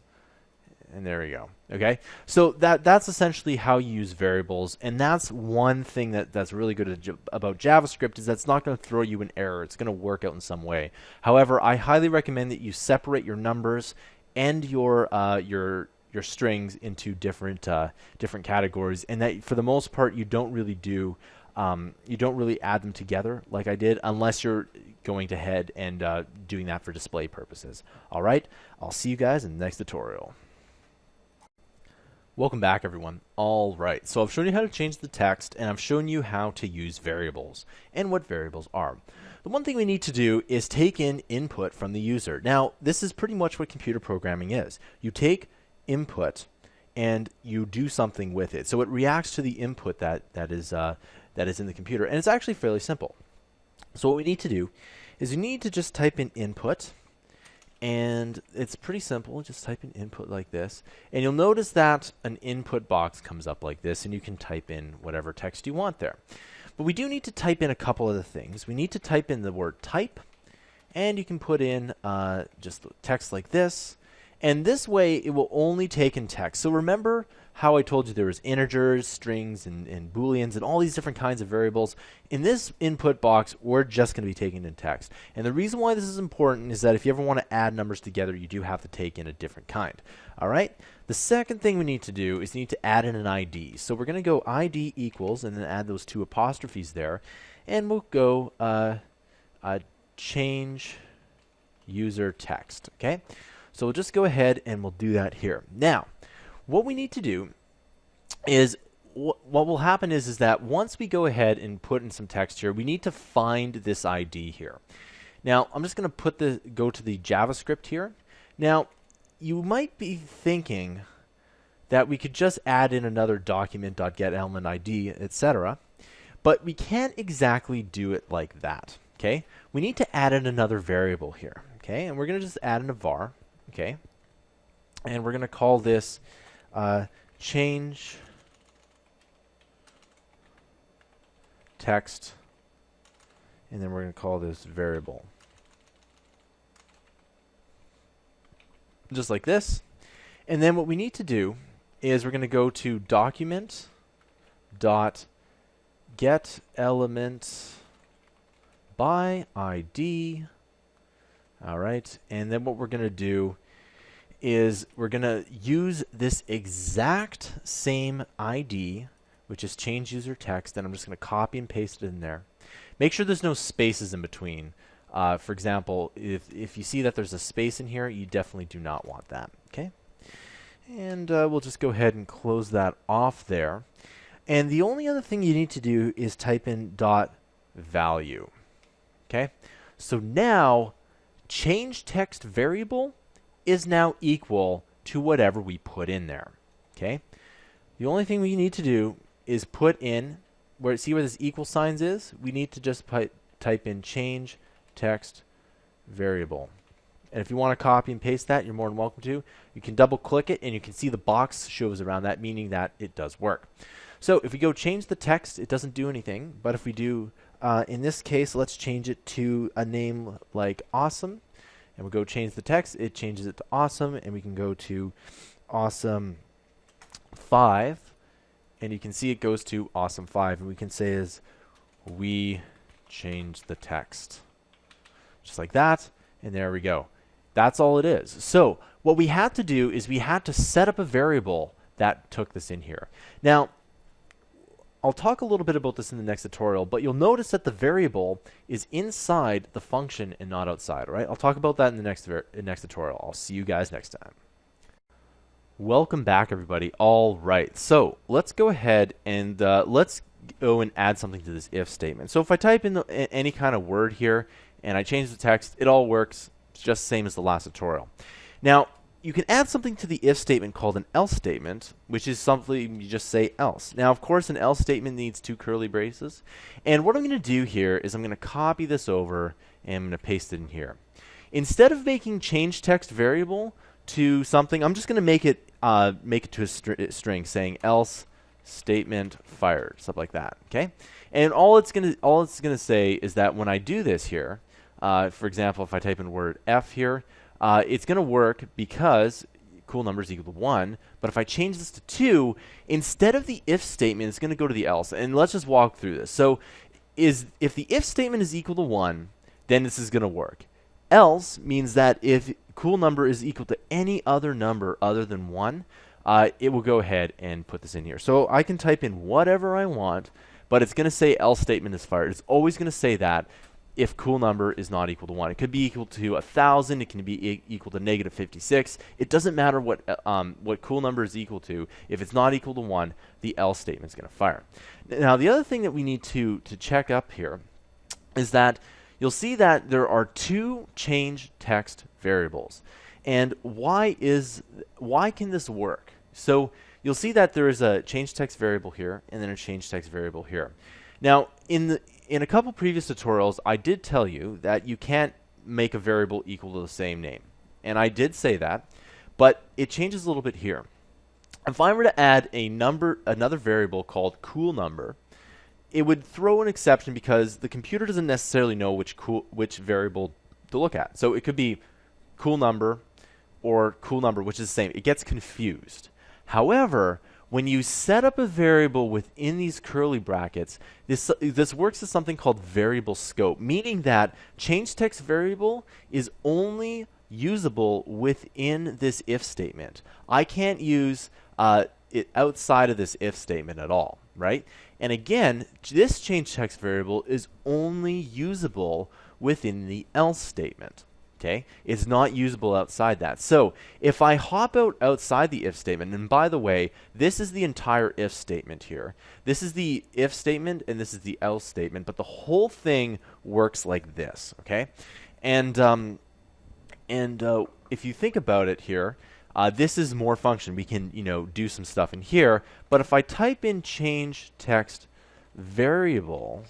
and there we go, okay? So that's essentially how you use variables, and that's one thing that's really good about JavaScript is that's not going to throw you an error. It's going to work out in some way. However, I highly recommend that you separate your numbers and your strings into different categories, and that for the most part you don't really add them together like I did, unless you're going ahead and doing that for display purposes. All right, I'll see you guys in the next tutorial. Welcome back, everyone. All right, so I've shown you how to change the text, and I've shown you how to use variables and what variables are. The one thing we need to do is take in input from the user. Now, this is pretty much what computer programming is. You take input and you do something with it. So it reacts to the input that is in the computer, and it's actually fairly simple. So what we need to do is you need to just type in input. And it's pretty simple. Just type in input like this. And you'll notice that an input box comes up like this, and you can type in whatever text you want there. But we do need to type in a couple other things. We need to type in the word type, and you can put in just text like this. And this way, it will only take in text. So remember how I told you there was integers, strings, and booleans, and all these different kinds of variables. In this input box, we're just going to be taking in text. And the reason why this is important is that if you ever want to add numbers together, you do have to take in a different kind. All right? The second thing we need to do is need to add in an ID. So we're going to go ID equals, and then add those two apostrophes there. And we'll go change user text. Okay? So we'll just go ahead and we'll do that here. Now, what we need to do is, what will happen is that once we go ahead and put in some text here, we need to find this ID here. Now, I'm just going to go to the JavaScript here. Now, you might be thinking that we could just add in another document.getElementID, etc. But we can't exactly do it like that. Okay? We need to add in another variable here. Okay? And we're going to just add in a var. Okay, and we're going to call this change text, and then we're going to call this variable. Just like this. And then what we need to do is we're going to go to document.getElement by ID. All right, and then what we're going to do is we're going to use this exact same ID, which is change user text, and I'm just going to copy and paste it in there. Make sure there's no spaces in between. For example, if you see that there's a space in here, you definitely do not want that. Okay, and we'll just go ahead and close that off there. And the only other thing you need to do is type in .value. Okay, so now change text variable is now equal to whatever we put in there. Okay? The only thing we need to do is put in, see where this equal signs is? We need to just type in change text variable. And if you want to copy and paste that, you're more than welcome to. You can double click it and you can see the box shows around that, meaning that it does work. So if we go change the text, it doesn't do anything. But if we do, in this case, let's change it to a name like awesome. And we'll go change the text. It changes it to awesome. And we can go to awesome 5. And you can see it goes to awesome 5. And we can say is we change the text. Just like that. And there we go. That's all it is. So what we had to do is we had to set up a variable that took this in here. Now, I'll talk a little bit about this in the next tutorial, but you'll notice that the variable is inside the function and not outside, right? I'll talk about that in the next tutorial. I'll see you guys next time. Welcome back, everybody. All right, so let's go ahead and let's go and add something to this if statement. So if I type in any kind of word here and I change the text, it all works. It's just the same as the last tutorial. Now, you can add something to the if statement called an else statement, which is something you just say else. Now, of course, an else statement needs 2 curly braces. And what I'm going to do here is I'm going to copy this over and I'm going to paste it in here. Instead of making change text variable to something, I'm just going to make it to a string saying else statement fired, stuff like that. Okay, and all it's going to say is that when I do this here, for example, if I type in word F here. It's going to work because cool number is equal to 1. But if I change this to 2, instead of the if statement, it's going to go to the else. And let's just walk through this. So if the if statement is equal to 1, then this is going to work. Else means that if cool number is equal to any other number other than 1, it will go ahead and put this in here. So I can type in whatever I want, but it's going to say else statement is fired. It's always going to say that. if cool number is not equal to 1. It could be equal to 1,000. It can be equal to negative 56. It doesn't matter what cool number is equal to. If it's not equal to 1, the else statement is going to fire. Now, the other thing that we need to check up here is that you'll see that there are two change text variables. And why can this work? So you'll see that there is a change text variable here and then a change text variable here. Now, in a couple previous tutorials, I did tell you that you can't make a variable equal to the same name. And I did say that, but it changes a little bit here. If I were to add another variable called cool number, it would throw an exception because the computer doesn't necessarily know which variable to look at. So it could be cool number or cool number, which is the same. It gets confused. However, when you set up a variable within these curly brackets, this works as something called variable scope, meaning that change text variable is only usable within this if statement. I can't use it outside of this if statement at all, right? And again, this change text variable is only usable within the else statement. Okay, it's not usable outside that. So if I hop outside the if statement, and by the way, this is the entire if statement here. This is the if statement and this is the else statement, but the whole thing works like this. Okay, and if you think about it here, this is more function. We can do some stuff in here. But if I type in change text variable,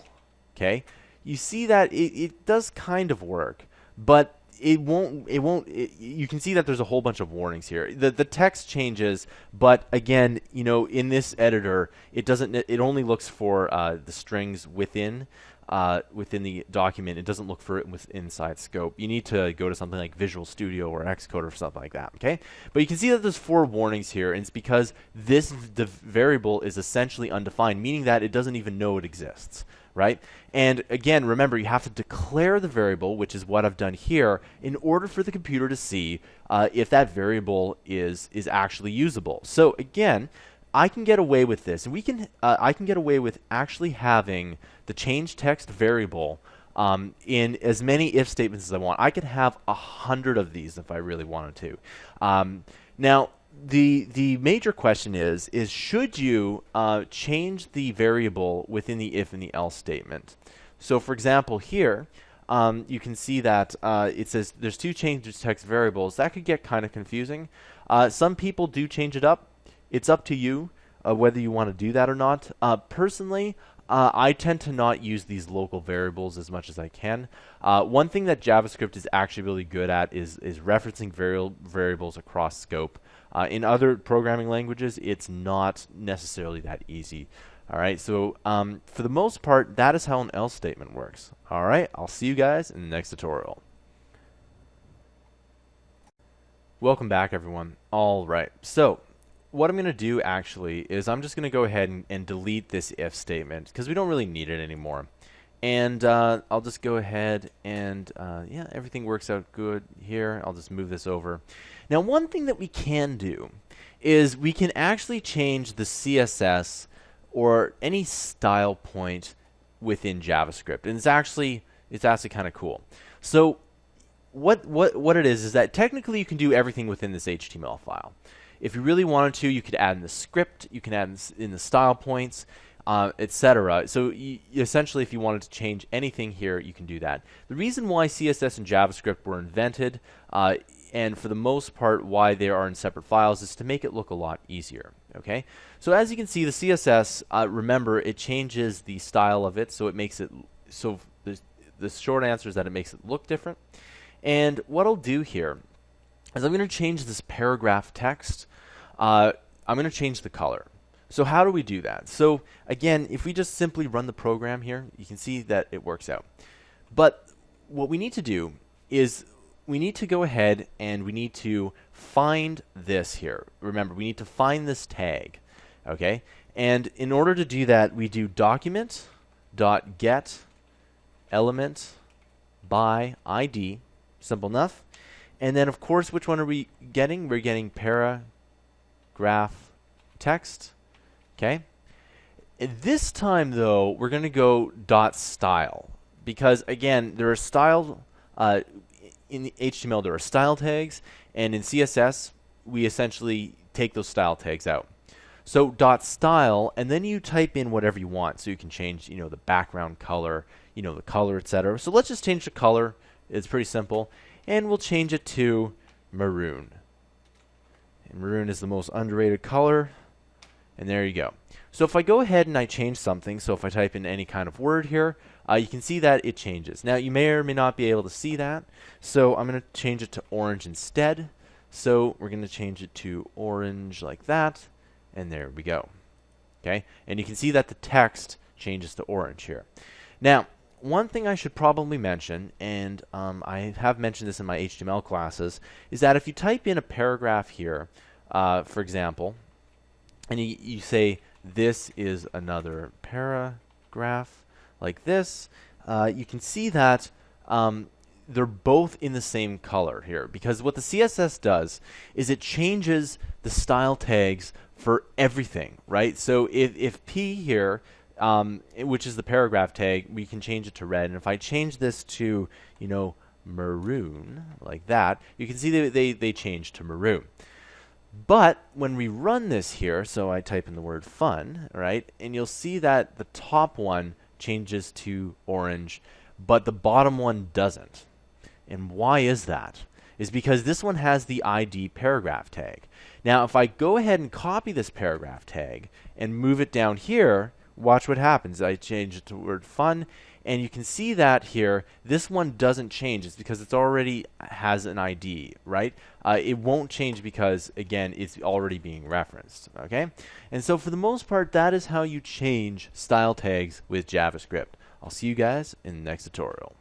okay, you see that it does kind of work, but you can see that there's a whole bunch of warnings here. The text changes, but again, in this editor, it only looks for the strings within the document. It doesn't look for it inside scope. You need to go to something like Visual Studio or Xcode or something like that, okay? But you can see that there's 4 warnings here, and it's because the variable is essentially undefined, meaning that it doesn't even know it exists, right? And again, remember, you have to declare the variable, which is what I've done here, in order for the computer to see if that variable is actually usable. So again, I can get away with this, and I can get away with actually having the change text variable in as many if statements as I want. I could have 100 of these if I really wanted to. Now, the major question is should you change the variable within the if and the else statement? So for example here, you can see that it says there's 2 change text variables. That could get kind of confusing. Some people do change it up. It's up to you whether you want to do that or not. Personally, I tend to not use these local variables as much as I can. One thing that JavaScript is actually really good at is referencing variables across scope. In other programming languages, it's not necessarily that easy. All right, so for the most part, that is how an else statement works. All right, I'll see you guys in the next tutorial. Welcome back, everyone. All right, so what I'm going to do actually is I'm just going to go ahead and delete this if statement because we don't really need it anymore. And I'll just go ahead and, yeah, everything works out good here. I'll just move this over. Now, one thing that we can do is we can actually change the CSS or any style point within JavaScript. And it's actually kind of cool. So what it is that technically you can do everything within this HTML file. If you really wanted to, you could add in the script, you can add in the style points, etc. So essentially, if you wanted to change anything here, you can do that. The reason why CSS and JavaScript were invented, and for the most part why they are in separate files, is to make it look a lot easier. Okay. So as you can see, the CSS, remember, it changes the style of it, so it makes it so. The short answer is that it makes it look different. And what I'll do here is I'm going to change this paragraph text. I'm going to change the color. So how do we do that? So again, if we just simply run the program here, you can see that it works out. But what we need to do is we need to go ahead and we need to find this here. Remember, we need to find this tag. Okay? And in order to do that, we do document.get element by ID. Simple enough. And then, of course, which one are we getting? We're getting paragraph text. Okay. And this time, though, we're going to go .style because again, there are style in HTML there are style tags, and in CSS we essentially take those style tags out. So .style, and then you type in whatever you want. So you can change, the background color, the color, etc. So let's just change the color. It's pretty simple, and we'll change it to maroon. And maroon is the most underrated color, and there you go. So if I go ahead and I change something, so if I type in any kind of word here, you can see that it changes. Now you may or may not be able to see that, so I'm going to change it to orange instead. So we're going to change it to orange like that, and there we go. Okay, and you can see that the text changes to orange here. Now, one thing I should probably mention, and I have mentioned this in my HTML classes, is that if you type in a paragraph here, for example, and you say, this is another paragraph like this, you can see that they're both in the same color here, because what the CSS does is it changes the style tags for everything, right? So if P here, which is the paragraph tag, we can change it to red, and if I change this to, maroon, like that, you can see that they change to maroon. But when we run this here, so I type in the word fun, right, and you'll see that the top one changes to orange, but the bottom one doesn't. And why is that? Is because this one has the ID paragraph tag. Now, if I go ahead and copy this paragraph tag and move it down here, watch what happens. I change it to word fun, and you can see that here, this one doesn't change. It's because it's already has an ID, right? It won't change because, again, it's already being referenced, okay? And so for the most part, that is how you change style tags with JavaScript. I'll see you guys in the next tutorial.